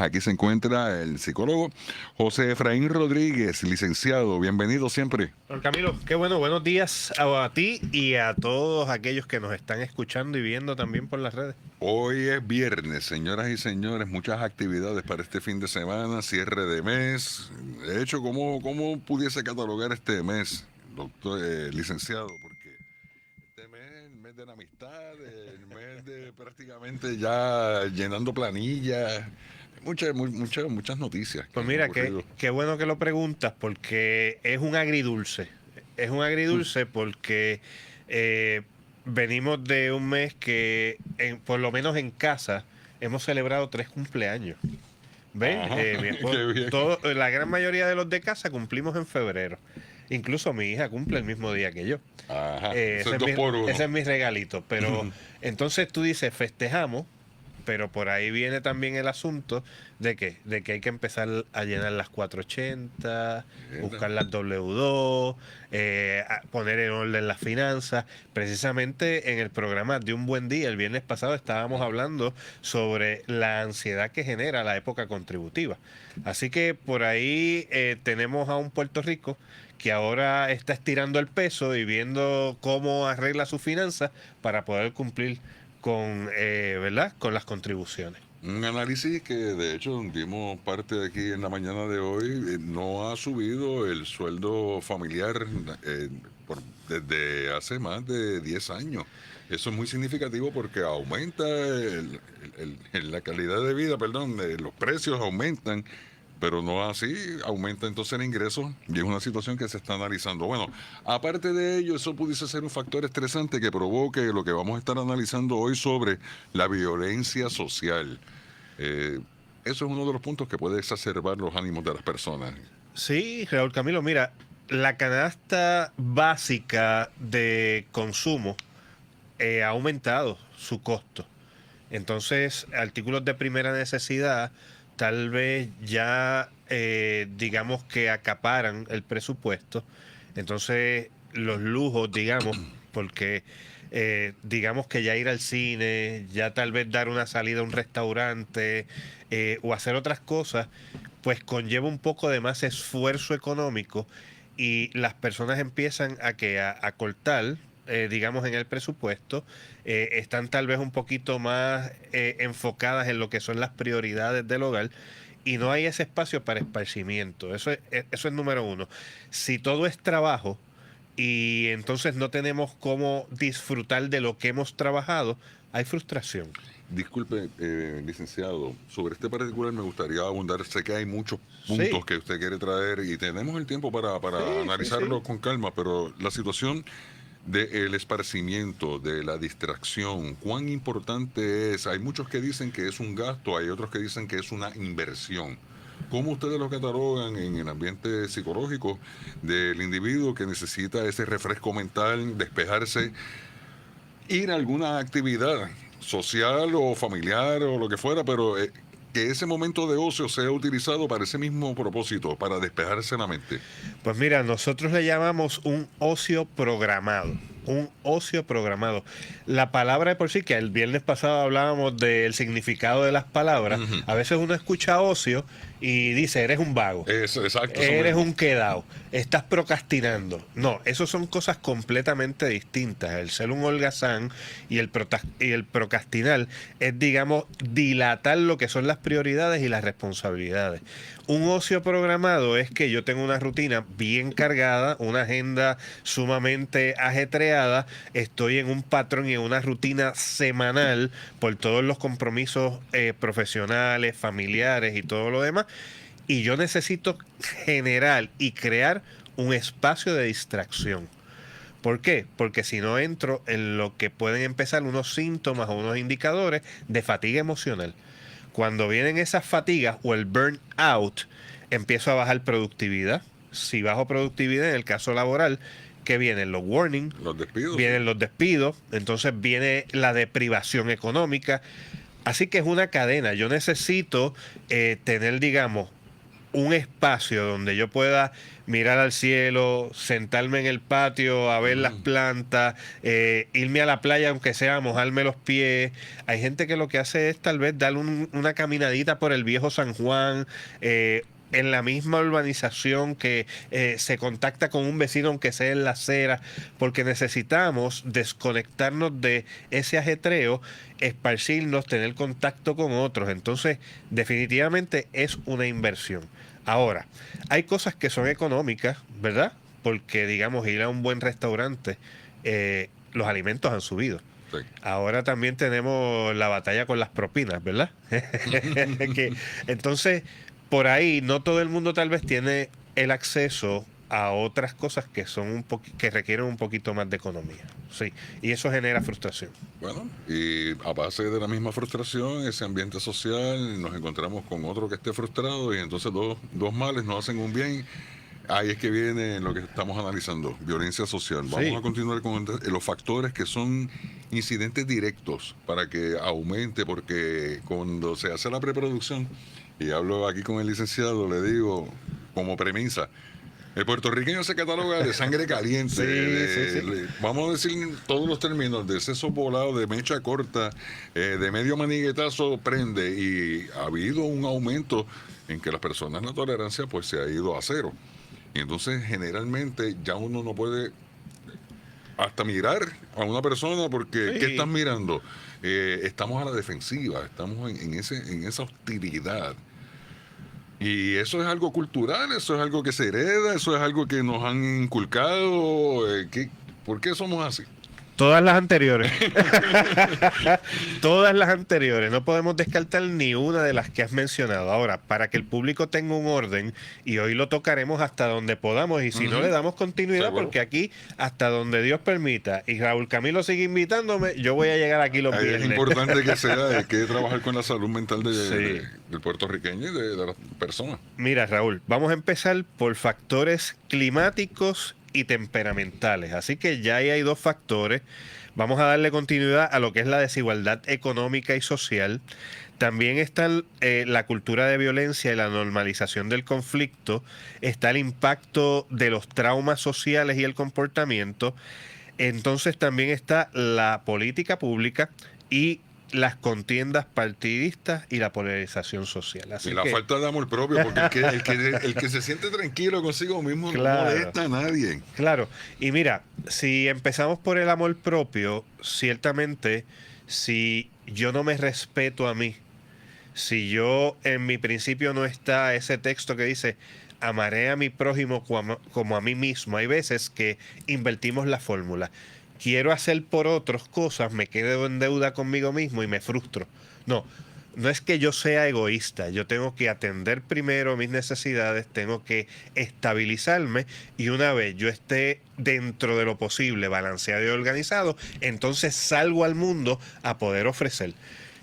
Aquí se encuentra el psicólogo José Efraín Rodríguez, licenciado. Bienvenido siempre. Don Camilo, qué bueno, buenos días a ti y a todos aquellos que nos están escuchando y viendo también por las redes. Hoy es viernes, señoras y señores, muchas actividades para este fin de semana, cierre de mes. De hecho, ¿cómo pudiese catalogar este mes, doctor, licenciado? Porque este mes es el mes de la amistad, el mes de prácticamente ya llenando planillas. Muchas noticias que Pues han mira, ocurrido. qué bueno que lo preguntas porque es un agridulce. Es un agridulce porque eh, venimos de un mes que, por lo menos en casa, hemos celebrado 3 cumpleaños. ¿Ves? Ajá, Mi esposo, qué bien. la gran mayoría de los de casa cumplimos en febrero. Incluso mi hija cumple el mismo día que yo. Ajá, eso Ese es es dos mi, por uno. ese es mi regalito. Pero entonces tú dices, festejamos, pero por ahí viene también el asunto de que hay que empezar a llenar las 480, Mierda. buscar las W2, poner en orden las finanzas. Precisamente en el programa de Un Buen Día, el viernes pasado, estábamos hablando sobre la ansiedad que genera la época contributiva. Así que por ahí tenemos a un Puerto Rico que ahora está estirando el peso y viendo cómo arregla sus finanzas para poder cumplir ¿verdad? Con las contribuciones. Un análisis que de hecho dimos parte de aquí en la mañana de hoy, no ha subido el sueldo familiar eh, desde hace más de 10 años. Eso es muy significativo porque aumenta la calidad de vida, perdón, los precios aumentan, pero no así, aumenta entonces el ingreso y es una situación que se está analizando. Bueno, aparte de ello, eso pudiese ser un factor estresante que provoque lo que vamos a estar analizando hoy sobre la violencia social. Eh, Eso es uno de los puntos que puede exacerbar los ánimos de las personas. Sí, Raúl Camilo, mira, la canasta básica de consumo ha aumentado su costo. Entonces, artículos de primera necesidad tal vez ya digamos que acaparan el presupuesto. Entonces, los lujos, digamos, porque digamos que ya ir al cine, ya tal vez dar una salida a un restaurante o hacer otras cosas, pues conlleva un poco de más esfuerzo económico y las personas empiezan a cortar, digamos, en el presupuesto, están tal vez un poquito más enfocadas en lo que son las prioridades del hogar y no hay ese espacio para esparcimiento. Eso es número uno. Si todo es trabajo y entonces no tenemos cómo disfrutar de lo que hemos trabajado, hay frustración. Disculpe, licenciado, sobre este particular me gustaría abundar. Sé que hay muchos puntos Sí, que usted quiere traer y tenemos el tiempo para sí, sí, analizarlo sí. con calma, pero la situación del esparcimiento, de la distracción, ¿cuán importante es? Hay muchos que dicen que es un gasto, hay otros que dicen que es una inversión. ¿Cómo ustedes lo catalogan en el ambiente psicológico del individuo que necesita ese refresco mental, despejarse, ir a alguna actividad social o familiar o lo que fuera, pero que ese momento de ocio sea utilizado para ese mismo propósito, para despejarse la mente? Pues mira, nosotros le llamamos un ocio programado. Un ocio programado. La palabra de por sí, que el viernes pasado hablábamos del significado de las palabras, Ujú. a veces uno escucha ocio y dice, eres un vago. Eso, exacto, eso Eres mismo. un quedado, estás procrastinando. No, eso son cosas completamente distintas. El ser un holgazán y el procrastinar es, digamos, dilatar lo que son las prioridades y las responsabilidades. Un ocio programado es que yo tengo una rutina bien cargada, una agenda sumamente ajetreada, estoy en un patrón y en una rutina semanal por todos los compromisos profesionales, familiares y todo lo demás y yo necesito generar y crear un espacio de distracción. ¿Por qué? Porque si no entro en lo que pueden empezar unos síntomas o unos indicadores de fatiga emocional. Cuando vienen esas fatigas o el burnout, empiezo a bajar productividad. Si bajo productividad en el caso laboral, ¿qué vienen? Los warnings, Los despidos, sí. vienen los despidos, entonces viene la deprivación económica. Así que es una cadena. Yo necesito tener, digamos, un espacio donde yo pueda mirar al cielo, sentarme en el patio a ver las plantas, irme a la playa aunque sea a mojarme los pies. Hay gente que lo que hace es tal vez dar una caminadita por el viejo San Juan, en la misma urbanización que se contacta con un vecino aunque sea en la acera, porque necesitamos desconectarnos de ese ajetreo, esparcirnos, tener contacto con otros. Entonces, definitivamente es una inversión. Ahora, hay cosas que son económicas, ¿verdad? Porque, digamos, ir a un buen restaurante, los alimentos han subido. Sí. Ahora también tenemos la batalla con las propinas, ¿verdad? Entonces, por ahí no todo el mundo tal vez tiene el acceso a otras cosas que son que requieren un poquito más de economía. Sí, y eso genera frustración. Bueno, y a base de la misma frustración, ese ambiente social, nos encontramos con otro que esté frustrado y entonces dos males nos hacen un bien. Ahí es que viene lo que estamos analizando, violencia social. Vamos Sí. a continuar con los factores que son incidentes directos para que aumente, porque cuando se hace la preproducción, y hablo aquí con el licenciado, le digo como premisa, el puertorriqueño se cataloga de sangre caliente, Sí. vamos a decir todos los términos, de seso volado, de mecha corta, de medio maniguetazo prende, y ha habido un aumento en que las personas, la tolerancia pues se ha ido a cero. Y entonces generalmente ya uno no puede hasta mirar a una persona porque ¿qué Sí. estás mirando? Estamos a la defensiva, estamos en esa hostilidad. Y eso es algo cultural, eso es algo que se hereda, eso es algo que nos han inculcado. ¿Por qué somos así? Todas las anteriores. Todas las anteriores. No podemos descartar ni una de las que has mencionado. Ahora, para que el público tenga un orden, y hoy lo tocaremos hasta donde podamos, y si no le damos continuidad, Seguro. porque aquí, hasta donde Dios permita, y Raúl Camilo sigue invitándome, yo voy a llegar aquí los Es viernes. importante que sea, hay que trabajar con la salud mental Sí. del puertorriqueño y de las personas. Mira, Raúl, vamos a empezar por factores climáticos y temperamentales. Así que ya ahí hay dos factores. Vamos a darle continuidad a lo que es la desigualdad económica y social. También está la cultura de violencia y la normalización del conflicto. Está el impacto de los traumas sociales y el comportamiento. Entonces también está la política pública y las contiendas partidistas y la polarización social. Así Y la que, falta de amor propio, porque el que se siente tranquilo consigo mismo Claro. no molesta a nadie. claro, y mira, si empezamos por el amor propio, ciertamente, si yo no me respeto a mí, si yo en mi principio no está ese texto que dice, amaré a mi prójimo como a mí mismo, hay veces que invertimos la fórmula. Quiero hacer por otros cosas, me quedo en deuda conmigo mismo y me frustro. No, no es que yo sea egoísta, yo tengo que atender primero mis necesidades, tengo que estabilizarme, y una vez yo esté dentro de lo posible, balanceado y organizado, entonces salgo al mundo a poder ofrecer.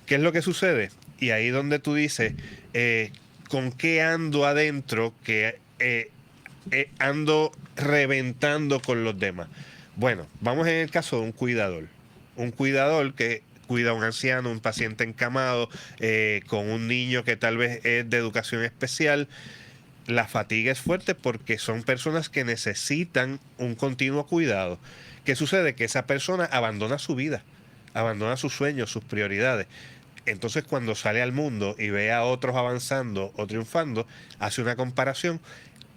¿Qué es lo que sucede? Y ahí donde tú dices, ¿con qué ando adentro que ando reventando con los demás? Bueno, vamos en el caso de un cuidador. Un cuidador que cuida a un anciano, un paciente encamado, con un niño que tal vez es de educación especial. La fatiga es fuerte porque son personas que necesitan un continuo cuidado. ¿Qué sucede? Que esa persona abandona su vida, abandona sus sueños, sus prioridades. Entonces, cuando sale al mundo y ve a otros avanzando o triunfando, hace una comparación,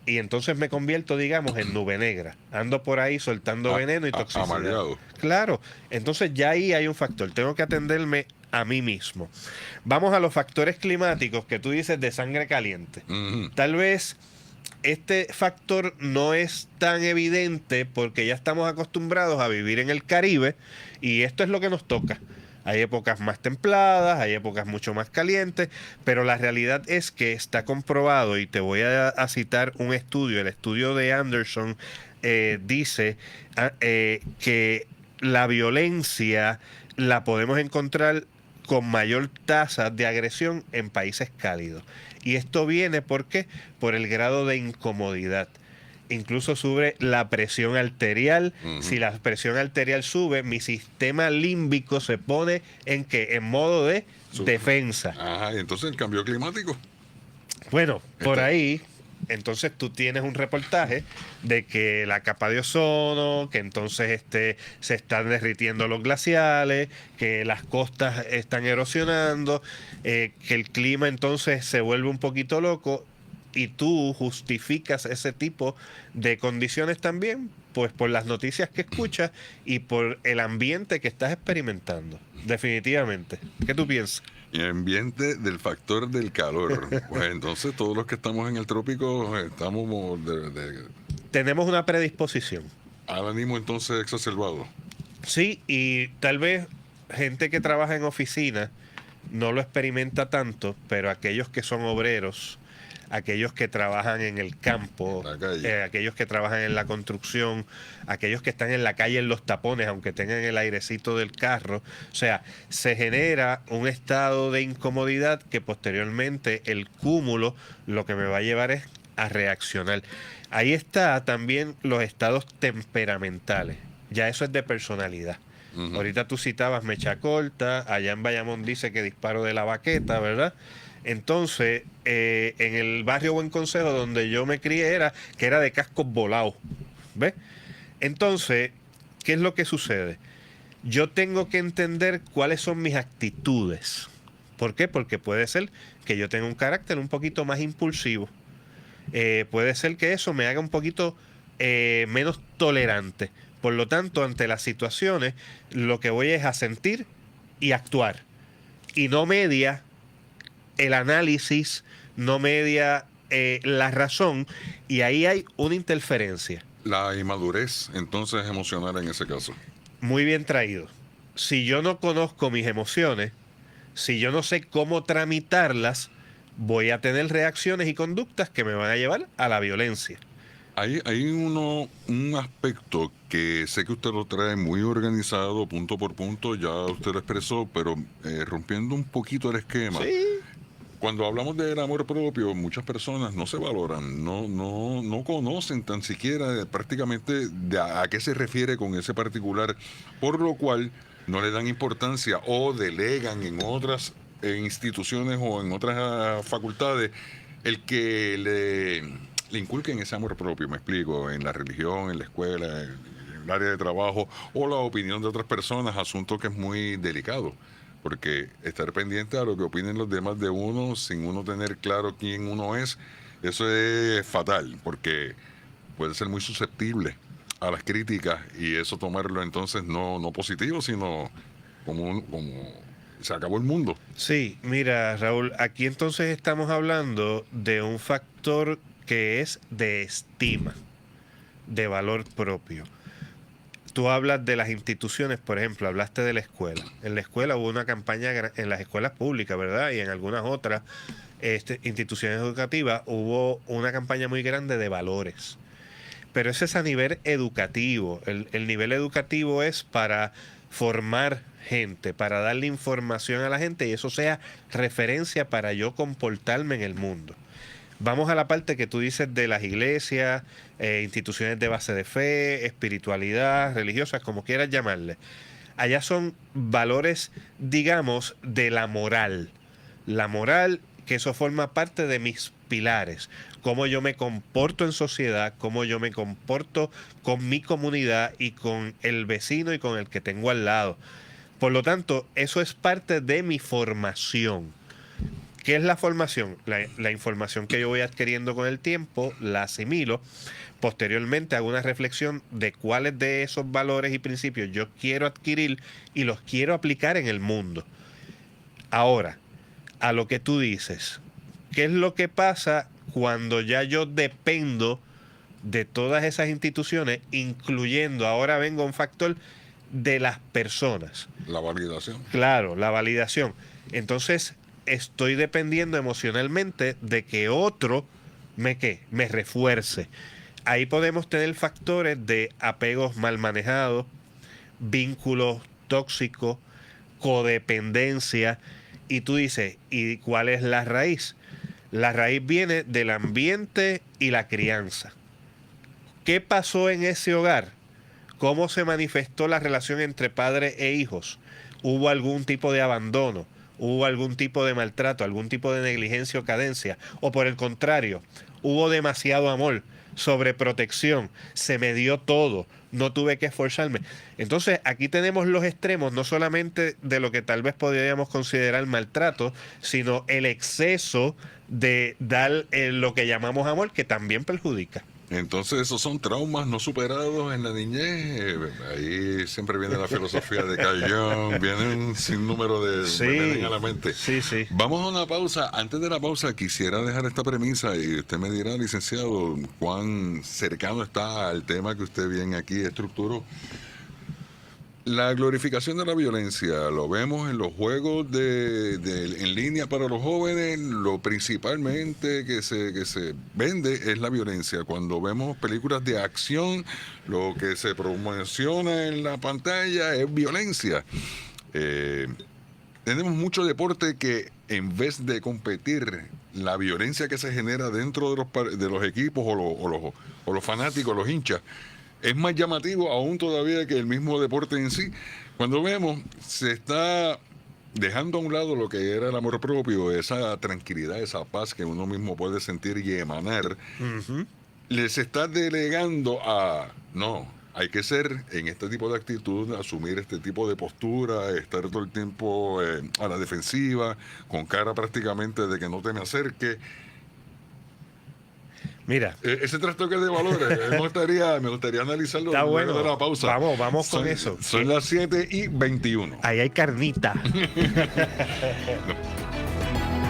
y entonces me convierto, digamos, en nube negra. Ando por ahí soltando veneno y toxicidad. Amargado. Claro, entonces ya ahí hay un factor. Tengo que atenderme a mí mismo. Vamos a los factores climáticos que tú dices de sangre caliente. Ujú. Tal vez este factor no es tan evidente porque ya estamos acostumbrados a vivir en el Caribe, y esto es lo que nos toca. Hay épocas más templadas, hay épocas mucho más calientes, pero la realidad es que está comprobado, y te voy a citar un estudio, el estudio de Anderson, dice que la violencia la podemos encontrar con mayor tasa de agresión en países cálidos. Y esto viene, ¿por qué? Por el grado de incomodidad. Incluso sube la presión arterial. Si la presión arterial sube, mi sistema límbico se pone en modo de defensa. Ajá, y entonces el cambio climático. Bueno, por Está- ahí, entonces tú tienes un reportaje de que la capa de ozono, que entonces se están derritiendo los glaciales, que las costas están erosionando, que el clima entonces se vuelve un poquito loco y tú justificas ese tipo de condiciones también, pues por las noticias que escuchas y por el ambiente que estás experimentando. Definitivamente. ¿Qué tú piensas? Y el ambiente del factor del calor. Pues entonces todos los que estamos en el trópico estamos Tenemos una predisposición. al ánimo entonces exacerbado. Sí, y tal vez gente que trabaja en oficina no lo experimenta tanto, pero aquellos que son obreros, aquellos que trabajan en el campo, En la calle. aquellos que trabajan en la construcción, aquellos que están en la calle en los tapones, aunque tengan el airecito del carro, o sea, se genera un estado de incomodidad que posteriormente el cúmulo lo que me va a llevar es a reaccionar. Ahí está también los estados temperamentales. Ya eso es de personalidad. Ujú. Ahorita tú citabas mecha corta, allá en Bayamón dice que disparo de la baqueta, ¿verdad? Entonces, en el barrio Buen Consejo, donde yo me crié, era que era de cascos volados. ¿Ves? Entonces, ¿qué es lo que sucede? Yo tengo que entender cuáles son mis actitudes. ¿Por qué? Porque puede ser que yo tenga un carácter un poquito más impulsivo. Puede ser que eso me haga un poquito menos tolerante. Por lo tanto, ante las situaciones, lo que voy es a sentir y actuar. Y no media el análisis, no media la razón, y ahí hay una interferencia. La inmadurez entonces emocional en ese caso. Muy bien traído. Si yo no conozco mis emociones, si yo no sé cómo tramitarlas, voy a tener reacciones y conductas que me van a llevar a la violencia. Hay un aspecto que sé que usted lo trae muy organizado, punto por punto, ya usted lo expresó, pero rompiendo un poquito el esquema. Sí, Cuando hablamos del amor propio, muchas personas no se valoran, no conocen tan siquiera prácticamente a qué se refiere con ese particular, por lo cual no le dan importancia o delegan en otras instituciones o en otras facultades el que le inculquen ese amor propio, me explico, en la religión, en la escuela, en el área de trabajo o la opinión de otras personas, asunto que es muy delicado. Porque estar pendiente a lo que opinen los demás de uno sin uno tener claro quién uno es, eso es fatal, porque puede ser muy susceptible a las críticas y eso tomarlo entonces no positivo, sino como se acabó el mundo. sí, mira, Raúl, aquí entonces estamos hablando de un factor que es de estima, de valor propio. Tú hablas de las instituciones, por ejemplo, hablaste de la escuela. En la escuela hubo una campaña en las escuelas públicas, ¿verdad? Y en algunas otras instituciones educativas hubo una campaña muy grande de valores. Pero ese es a nivel educativo. El nivel educativo es para formar gente, para darle información a la gente y eso sea referencia para yo comportarme en el mundo. Vamos a la parte que tú dices de las iglesias, instituciones de base de fe, espiritualidad, religiosas, como quieras llamarle. Allá son valores, digamos, de la moral. La moral, que eso forma parte de mis pilares. Cómo yo me comporto en sociedad, cómo yo me comporto con mi comunidad y con el vecino y con el que tengo al lado. Por lo tanto, eso es parte de mi formación. ¿Qué es la formación? La información que yo voy adquiriendo con el tiempo, la asimilo. Posteriormente hago una reflexión de cuáles de esos valores y principios yo quiero adquirir y los quiero aplicar en el mundo. Ahora, a lo que tú dices, ¿qué es lo que pasa cuando ya yo dependo de todas esas instituciones, incluyendo, ahora vengo a un factor de las personas? La validación. Claro, la validación. Entonces, estoy dependiendo emocionalmente de que otro me refuerce. Ahí podemos tener factores de apegos mal manejados, vínculos tóxicos, codependencia. Y tú dices, ¿y cuál es la raíz? La raíz viene del ambiente y la crianza. ¿Qué pasó en ese hogar? ¿Cómo se manifestó la relación entre padre e hijos? ¿Hubo algún tipo de abandono? hubo algún tipo de maltrato, algún tipo de negligencia o cadencia, o por el contrario, hubo demasiado amor, sobreprotección, se me dio todo, no tuve que esforzarme. Entonces, aquí tenemos los extremos, no solamente de lo que tal vez podríamos considerar maltrato, sino el exceso de dar lo que llamamos amor, que también perjudica. Entonces esos son traumas no superados en la niñez. Ahí siempre viene la filosofía de Carl Jung, vienen sin número de me vienen a la mente. Sí, sí. Vamos a una pausa. Antes de la pausa quisiera dejar esta premisa y usted me dirá, licenciado, cuán cercano está al tema que usted bien aquí estructuró. La glorificación de la violencia lo vemos en los juegos en línea para los jóvenes. Lo principalmente que se vende es la violencia. Cuando vemos películas de acción, lo que se promociona en la pantalla es violencia. Tenemos mucho deporte que en vez de competir la violencia que se genera dentro de los equipos o los fanáticos, los hinchas, es más llamativo aún todavía que el mismo deporte en sí. Cuando vemos, se está dejando a un lado lo que era el amor propio, esa tranquilidad, esa paz que uno mismo puede sentir y emanar. Les está delegando a, no, hay que ser en este tipo de actitud, asumir este tipo de postura, estar todo el tiempo a la defensiva, con cara prácticamente de que no te me acerque. Mira. Ese trastoque de valores, me gustaría analizarlo Está luego bueno. de la pausa. Vamos con eso. Son las 7:21. Ahí hay carnita.